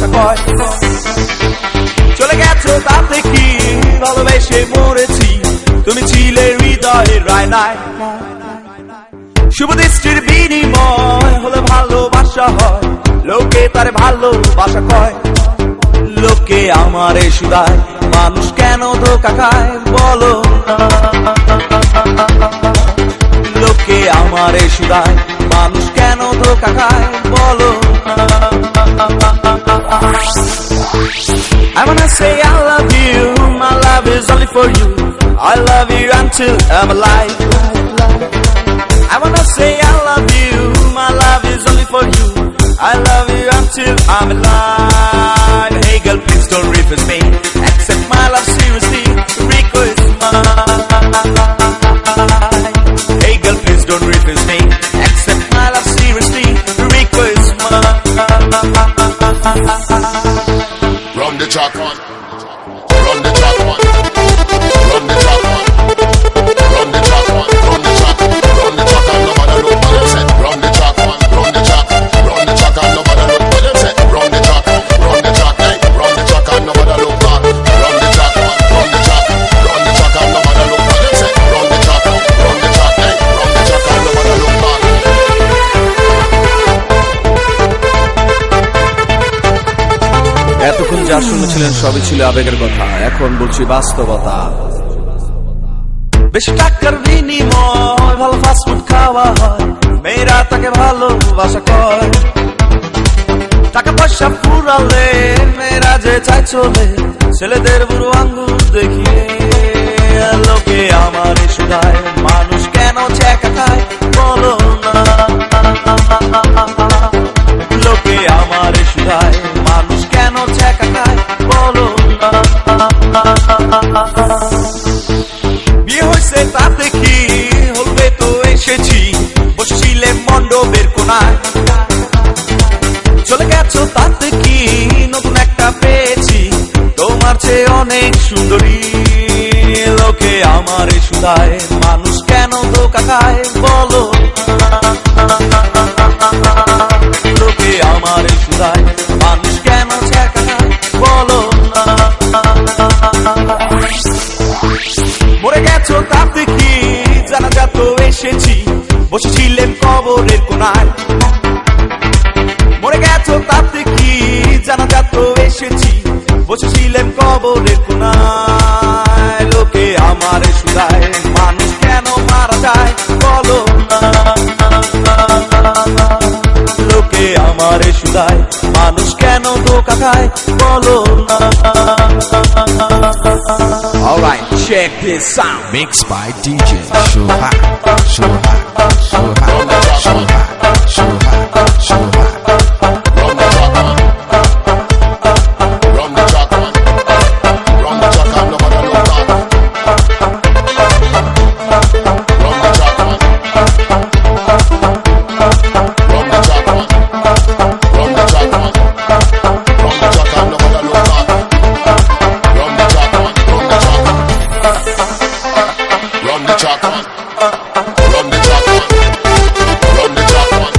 ভাষা কয়। চলে গেছো তাতে কি, ভালোবেসে মরেছি, তুমি ছিলে হৃদয়ের রায়নায়। শুভ দৃষ্টির বিনিময় হলে ভালোবাসা হয়, লোকে তারে ভালোবাসা কয়। লোকে আমারে শুধায়, মানুষ কেন ধোঁকা খায় বলো না। লোকে আমারে শুধায়, মানুষ কেন ধোঁকা খায় বলো না। I wanna say I love you, my love is only for you, I love you until I'm alive. I wanna say I love you, my love is only for you, I love you until I'm alive. Hey girl, please don't refuse me, accept my love seriously, request mine. Hey girl, please don't refuse me, accept my love seriously, request mine. Run the track one, run the track one, run the track one, run the track one, run the track, run the track and nobody look what them say. Run the track one, run the track, run the track and nobody look what them say. Run the track, hey, run the track and nobody look back. Run the track one, run the track, run the track and nobody look what them say. Run the track, hey, run the track and nobody look back. এতক্ষণ যা শুনেছিলেন সবই ছিল আবেগের কথা, এখন বলছি বাস্তবতা। বেশি টাকার বিনিময় ভালো ফাস্টফুড খাওয়া হয়, মেয়েরা তাকে ভালোবাসা কয়। টাকা পয়সা ফুরালে মেয়েরা যে চায় চলে, ছেলেদের বুড়ো আঙ্গুল দেখিয়ে। লোকে আমার শুধায়, মানুষ কেন ছেঁকা খায় বলো না। লোকে আমার শুধায়, মানুষ কেন ছেঁকা খায় বলো না। বিয়ে হয়েছে তাতে কি, হলবে তো এসেছি, বসেছিলে মণ্ডপের কোনায়। চলে গেছো তাতে কি, নতুন একটা পেয়েছি, তোমার চেয়ে অনেক সুন্দরী। লোকে আমার শুধায়, মানুষ কেন ধোঁকা খায় বলো না। লোকে আমার শুধায়, মানুষ কেন ছেঁকা খায় বলো না। মরে গেছো তাতে কি, জানাজা তো এসেছি, বসেছিলেন কবরের কোনায়। মরে গেছো তাতে কি, জানাজা তো এসেছি, বসেছিলেন কবরের কোনায়। লোকে আমার শুধায়, মানুষ কেন মারা যায় বলো না। লোকে আমার শুধায়, মানুষ কেন ধোঁকা খায় বলো না। Alright, check this sound. Mixed by DJ Shohak, Shohak, Shohak, Shohak, Shohak, Shohak. Run the track one, run the track one, run the track and nobody look back. Run the track one, run the track one, run the track one, run the track and nobody look back. Run the track one, run the track, run the track one, run the track one, run the track one,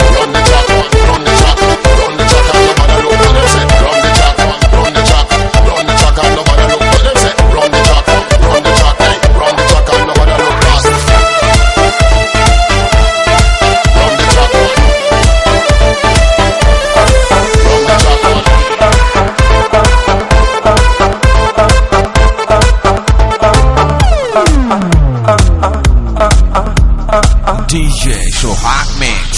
run the track one, run the track, run the track and nobody look what them say. Run the track one, run the track, run the track and nobody look what them say. Run the track one, run the track, hey, run the track and nobody look back. Run the track one, run the track one. DJ Shohak Mix.